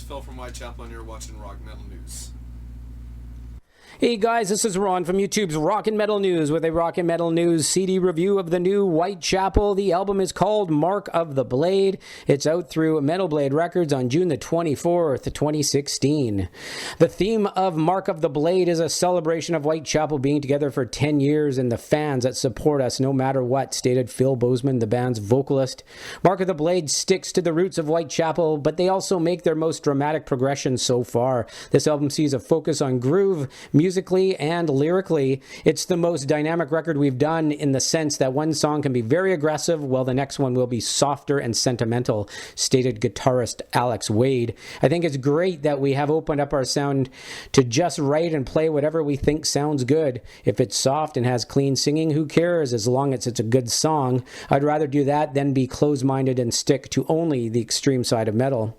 Phil from Whitechapel, and you're watching Rock Metal News. Hey guys, this is Ron from YouTube's Rock and Metal News with a Rock and Metal News CD review of the new Whitechapel. The album is called Mark of the Blade. It's out through Metal Blade Records on June the 24th, 2016. The theme of Mark of the Blade is a celebration of Whitechapel being together for 10 years and the fans that support us no matter what, stated Phil Bozeman, the band's vocalist. Mark of the Blade sticks to the roots of Whitechapel, but they also make their most dramatic progression so far. This album sees a focus on groove, musically and lyrically. It's the most dynamic record we've done in the sense that one song can be very aggressive while the next one will be softer and sentimental, stated guitarist Alex Wade. I think it's great that we have opened up our sound to just write and play whatever we think sounds good. If it's soft and has clean singing, who cares as long as it's a good song? I'd rather do that than be closed-minded and stick to only the extreme side of metal.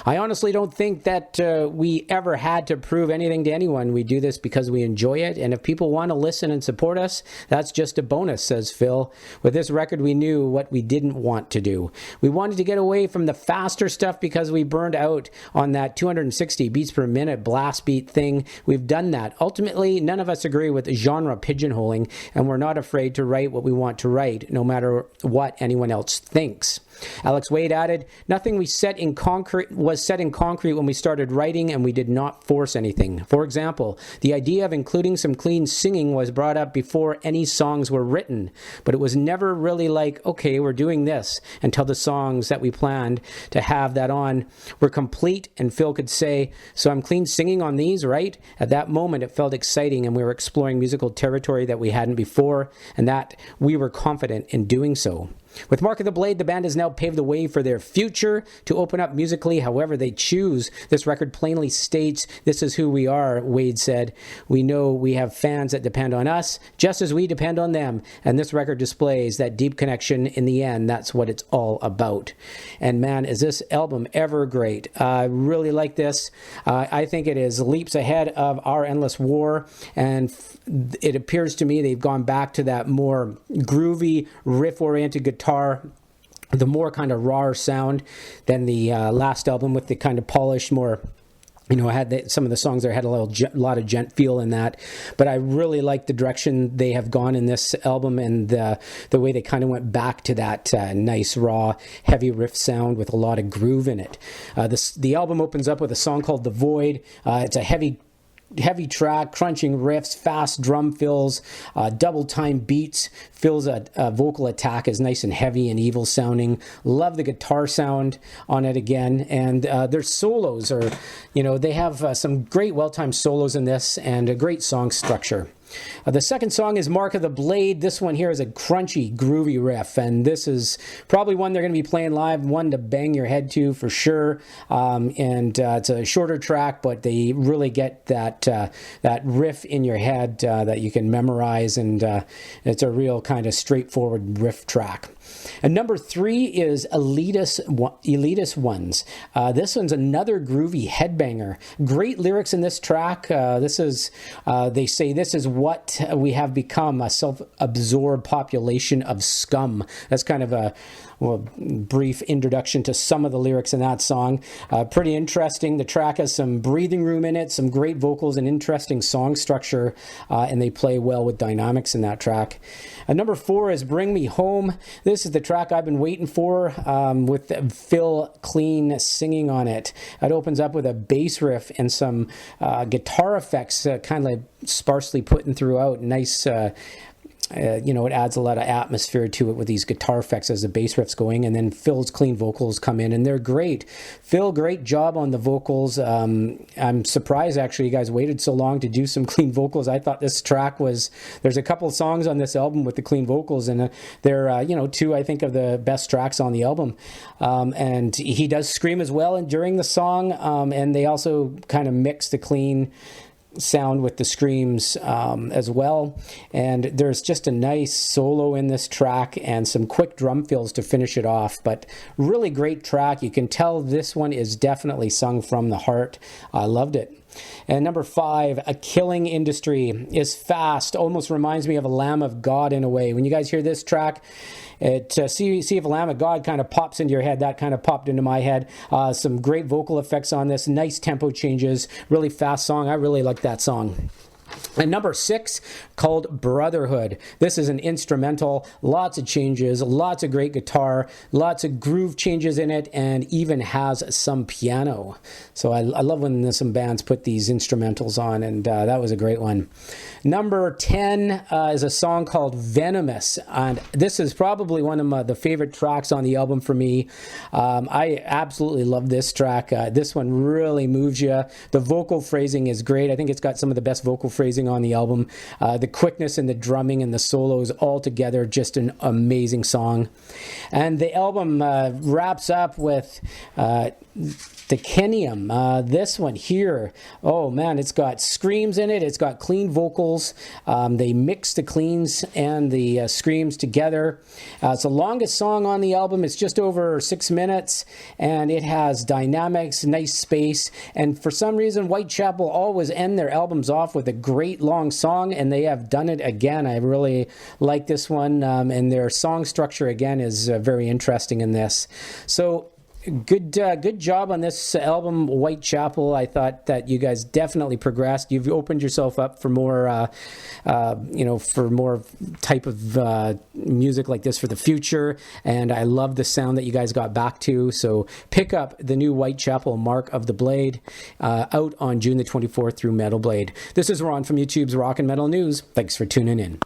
I honestly don't think that we ever had to prove anything to anyone. We do this because we enjoy it, and if people want to listen and support us, that's just a bonus, says Phil. With this record, we knew what we didn't want to do. We wanted to get away from the faster stuff because we burned out on that 260 beats per minute blast beat thing. We've done that. Ultimately, none of us agree with genre pigeonholing, and we're not afraid to write what we want to write, no matter what anyone else thinks. Alex Wade added, nothing was set in concrete when we started writing, and we did not force anything. For example, the idea of including some clean singing was brought up before any songs were written, but it was never really like, okay, we're doing this, until the songs that we planned to have that on were complete, and Phil could say, so I'm clean singing on these, right? At that moment, it felt exciting, and we were exploring musical territory that we hadn't before, and that we were confident in doing so. With Mark of the Blade, the band has now paved the way for their future to open up musically however they choose. This record plainly states, this is who we are, Wade said. We know we have fans that depend on us, just as we depend on them. And this record displays that deep connection. In the end, that's what it's all about. And man, is this album ever great. I really like this. I think it is leaps ahead of Our Endless War. And it appears to me they've gone back to that more groovy, riff-oriented guitar, the more kind of raw sound than the last album with the kind of polished, more, some of the songs there had a lot of gent feel in that. But I really like the direction they have gone in this album, and the way they kind of went back to that nice, raw, heavy riff sound with a lot of groove in it. The album opens up with a song called The Void. It's a heavy track, crunching riffs, fast drum fills, double time beats. Phil's vocal attack is nice and heavy and evil sounding. Love the guitar sound on it again. And their solos are, they have some great well-timed solos in this and a great song structure. The second song is Mark of the Blade. This one here is a crunchy, groovy riff, and this is probably one they're going to be playing live, one to bang your head to for sure. It's a shorter track, but they really get that riff in your head that you can memorize, and it's a real kind of straightforward riff track. And number 3 is Elitist Ones. This one's another groovy headbanger. Great lyrics in this track. They say this is what we have become, a self-absorbed population of scum. That's kind of a brief introduction to some of the lyrics in that song. Pretty interesting. The track has some breathing room in it, some great vocals, and interesting song structure, and they play well with dynamics in that track. Number 4 is Bring Me Home. This is the track I've been waiting for, with Phil clean singing on it. It opens up with a bass riff and some guitar effects kind of sparsely put in throughout. Nice it adds a lot of atmosphere to it with these guitar effects as the bass riff's going, and then Phil's clean vocals come in, and they're great. Phil, great job on the vocals. I'm surprised, actually, you guys waited so long to do some clean vocals. I thought this track there's a couple of songs on this album with the clean vocals, and they're, two, I think, of the best tracks on the album. And he does scream as well during the song, and they also kind of mix the clean sound with the screams as well, and there's just a nice solo in this track and some quick drum fills to finish it off. But really great track. You can tell this one is definitely sung from the heart. I loved it. And number 5, A Killing Industry is fast. Almost reminds me of a Lamb of God in a way. When you guys hear this track, see if a Lamb of God kind of pops into your head. That kind of popped into my head. Some great vocal effects on this. Nice tempo changes. Really fast song. I really like that song. And number 6, called Brotherhood. This is an instrumental, lots of changes, lots of great guitar, lots of groove changes in it, and even has some piano. So I love when some bands put these instrumentals on, and that was a great one. Number 10 is a song called Venomous, and this is probably one of the favorite tracks on the album for me. I absolutely love this track. This one really moves you. The vocal phrasing is great. I think it's got some of the best vocal phrasing on the album. The quickness and the drumming and the solos all together, just an amazing song. And the album wraps up with Decenium. This one here, oh man, it's got screams in it. It's got clean vocals. They mix the cleans and the screams together. It's the longest song on the album. It's just over 6 minutes, and it has dynamics, nice space. And for some reason, Whitechapel always end their albums off with a great long song, and they have done it again. I really like this one, and their song structure again is very interesting in this. So good job on this album, Whitechapel. I thought that you guys definitely progressed. You've opened yourself up for more, for more type of music like this for the future. And I love the sound that you guys got back to. So pick up the new Whitechapel Mark of the Blade out on June the 24th through Metal Blade. This is Ron from YouTube's Rock and Metal News. Thanks for tuning in.